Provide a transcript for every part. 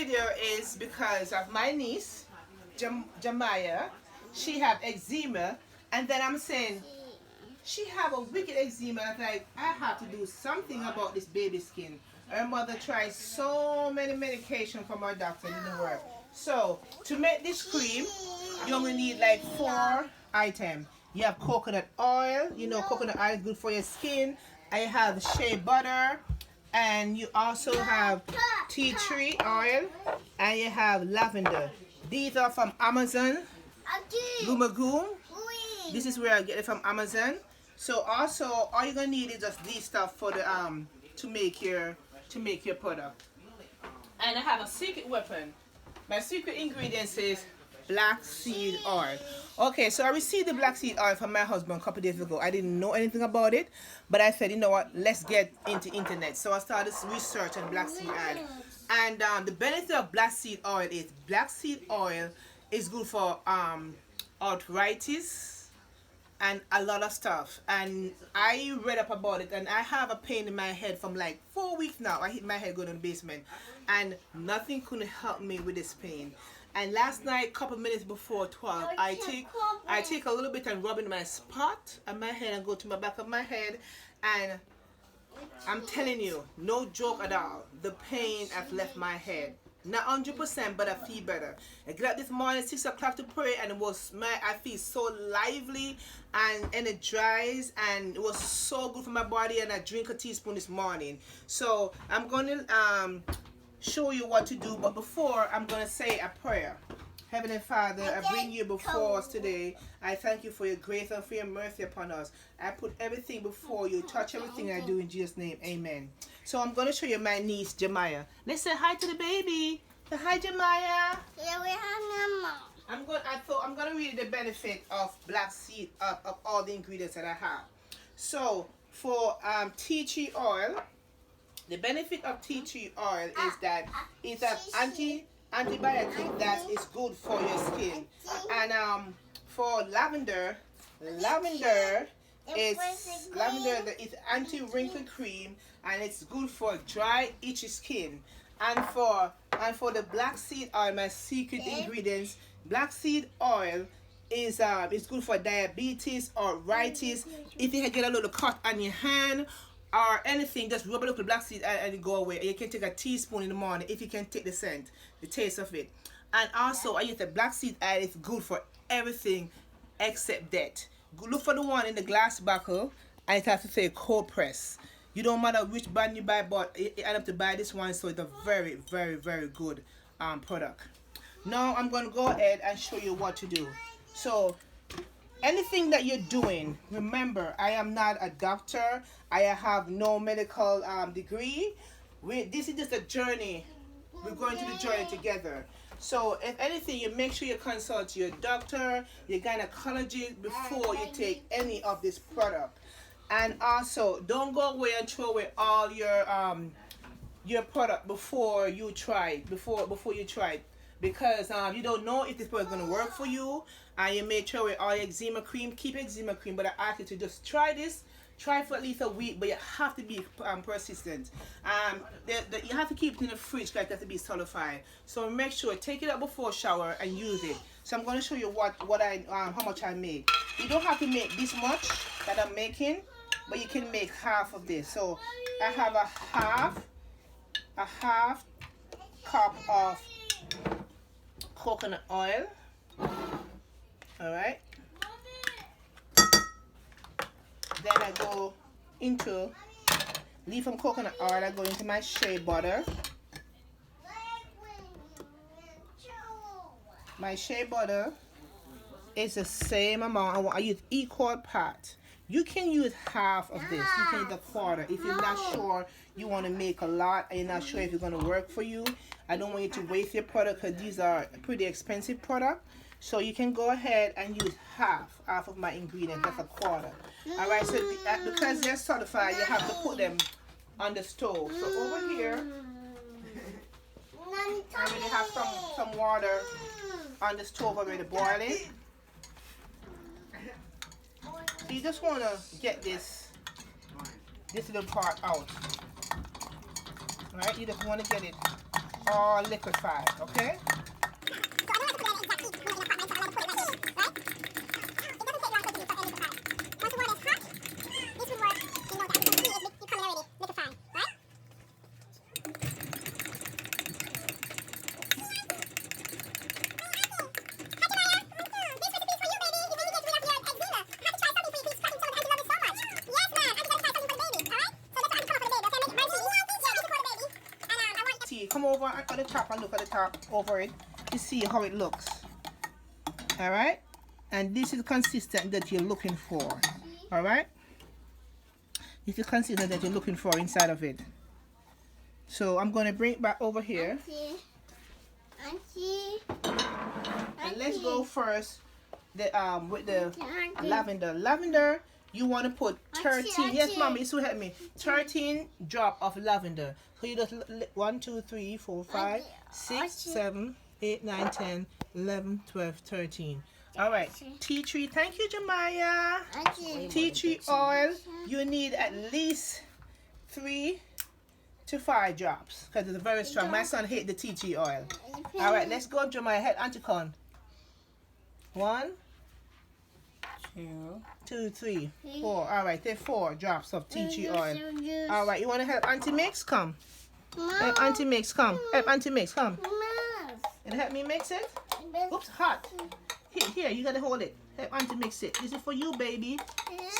video is because of my niece, Jamaya. She have eczema, and then I'm saying she have a wicked eczema. I'm like, I have to do something about this baby skin. Her mother tried so many medication from her doctor, it didn't work. So to make this cream, you only need like 4 items. You have coconut oil. You know coconut oil is good for your skin. I have shea butter, and you also have tea tree oil, and you have lavender. These are from Amazon. Lumagoon. This is where I get it from Amazon. So also all you're gonna need is just these stuff for the to make your product. And I have a secret weapon. My secret ingredients is black seed oil. Okay, so I received the black seed oil from my husband a couple days ago. I didn't know anything about it, but I said, you know what, let's get into internet. So I started research on black seed oil. And the benefit of black seed oil is good for arthritis and a lot of stuff. And I read up about it, and I have a pain in my head from like 4 weeks now. I hit my head going to the basement, and nothing could help me with this pain. And last night, couple minutes before 12, I take a little bit and rub in my spot on my head and go to my back of my head, and I'm telling you, no joke at all, the pain has left my head. Not 100%, but I feel better. I get up this morning 6 o'clock to pray, and I feel so lively and energized, and it was so good for my body. And I drink a teaspoon this morning. So I'm gonna show you what to do, but before I'm gonna say a prayer. Heavenly Father, I bring you before us today. I thank you for your grace and for your mercy upon us. I put everything before you. Touch everything I do in Jesus' name. Amen. So I'm going to show you my niece, Jamaya. Let's say hi to the baby. Say hi, Jamaya. Yeah, we have Mama. I'm going to read the benefit of black seed, of all the ingredients that I have. So for tea tree oil, the benefit of tea tree oil is that it's an antibiotic that is good for your skin. And for lavender is anti-wrinkle cream, and it's good for dry, itchy skin. And for the black seed oil, my secret ingredients, black seed oil is good for diabetes or arthritis. If you get a little cut on your hand or anything, just rub a little black seed and it go away. You can take a teaspoon in the morning if you can take the scent, the taste of it. And also I use the black seed oil. It's good for everything except that. Look for the one in the glass bottle, and it has to say cold press. You don't matter which brand you buy, but you end up to buy this one, so it's a very, very, very good product. Now I'm going to go ahead and show you what to do. So anything that you're doing, remember, I am not a doctor. I have no medical degree. This is just a journey. We're going to the journey together. So if anything, you make sure you consult your doctor, your gynecologist before you take any of this product. And also, don't go away and throw away all your product before you try it, because you don't know if this product is going to work for you, and you may throw away all your eczema cream. Keep eczema cream, but I ask you to just try this. Try for at least a week, but you have to be persistent. You have to keep it in the fridge, like that, to be solidified. So make sure, take it out before shower and use it. So I'm going to show you how much I made. You don't have to make this much that I'm making, but you can make half of this. So I have a half cup of coconut oil. All right. Then I go into, leave from coconut oil, I go into my shea butter. My shea butter is the same amount. I use equal part. You can use half of this. You can use a quarter. If you're not sure you want to make a lot and you're not sure if it's going to work for you, I don't want you to waste your product, because these are pretty expensive products. So you can go ahead and use half of my ingredients. That's a quarter. Alright, so because they're solidified, you have to put them on the stove. So over here, I already have some water on the stove already boiling. So you just want to get this little part out. Alright, you just want to get it all liquefied, okay? Come over at the top and look at the top over it to see how it looks. Alright? And this is consistent that you're looking for. Alright? This is consistent that you're looking for inside of it. So I'm going to bring it back over here. Auntie. And let's go first with the lavender. Lavender, you want to put 13. Yes, mommy, this will help me. 13 drop of lavender. So you just 1, 2, 3, 4, 5, 6, 7, 8, 9, 10, 11, 12, 13. All right. Tea tree. Thank you, Jemiah. Tea tree oil. You need at least 3 to 5 drops because it's very strong. My son hates the tea tree oil. All right. Let's go, Jemiah. Head Auntie Con. 1, 2, 3, 4. All right, there's 4 drops of tea tree oil. All right, you want to help Auntie mix? Come. Help Auntie mix. Come. Help Auntie mix. Come. And help me mix it. Oops, hot. Here, you gotta hold it. Help Auntie mix it. This is for you, baby.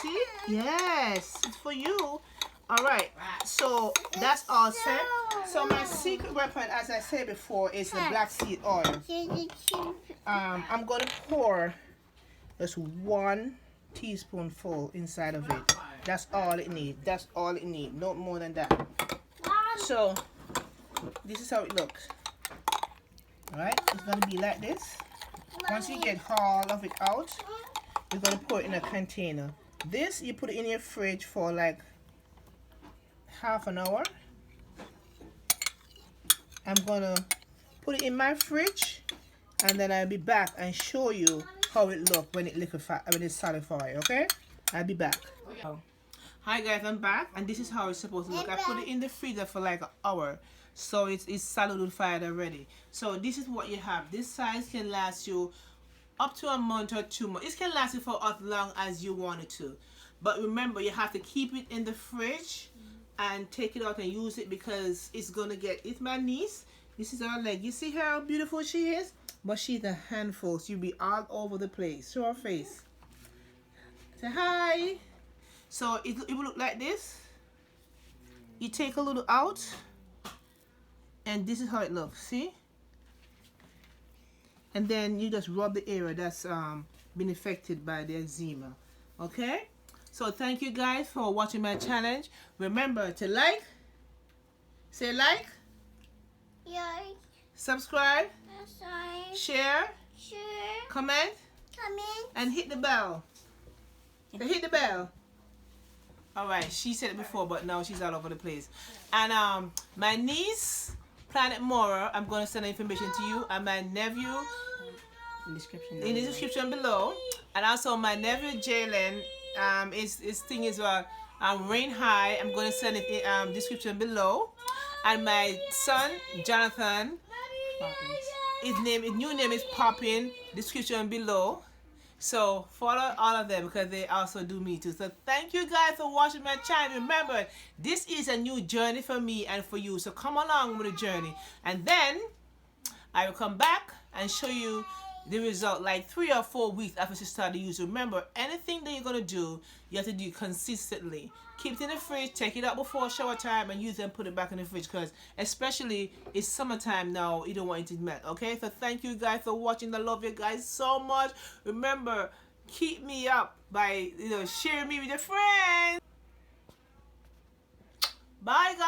See? Yes, it's for you. All right. So that's all set. So my secret weapon, as I said before, is the black seed oil. I'm gonna pour just 1 teaspoonful inside of it. That's all it needs. That's all it needs. No more than that. So this is how it looks. Alright, it's gonna be like this. Once you get all of it out, you're gonna put it in a container. This you put it in your fridge for like half an hour. I'm gonna put it in my fridge and then I'll be back and show you how it looks when it liquefies, when it's solidified, okay? I'll be back. Hi guys, I'm back and this is how it's supposed to look. I put it in the freezer for like an hour, so it's solidified already. So this is what you have. This size can last you up to a month or 2 months. It can last you for as long as you want it to. But remember, you have to keep it in the fridge and take it out and use it because it's gonna get, it's my niece. This is her leg. You see how beautiful she is? But she's a handful. She'll be all over the place. Show her face. Say hi. So it will look like this. You take a little out. And this is how it looks. See? And then you just rub the area that's been affected by the eczema. Okay? So thank you guys for watching my challenge. Remember to like. Say like. Subscribe. Share. Comment. And hit the bell. Hit the bell. Alright, she said it before, but now she's all over the place. And my niece, Planet Mora, I'm going to send the information to you. And my nephew, in the description below. And also my nephew, Jalen, his thing is Rain High. I'm going to send it in description below. And my son, Jonathan, his new name is Poppin. Description below. So follow all of them because they also do me too. So thank you guys for watching my channel. Remember, this is a new journey for me and for you. So come along with the journey. And then I will come back and show you the result like 3 or 4 weeks after you start to use. Remember, anything that you're going to do, you have to do consistently. Keep it in the fridge, take it out before shower time and use it and put it back in the fridge because especially it's summertime now, you don't want it to melt, okay? So thank you guys for watching. I love you guys so much. Remember, keep me up by sharing me with your friends. Bye guys.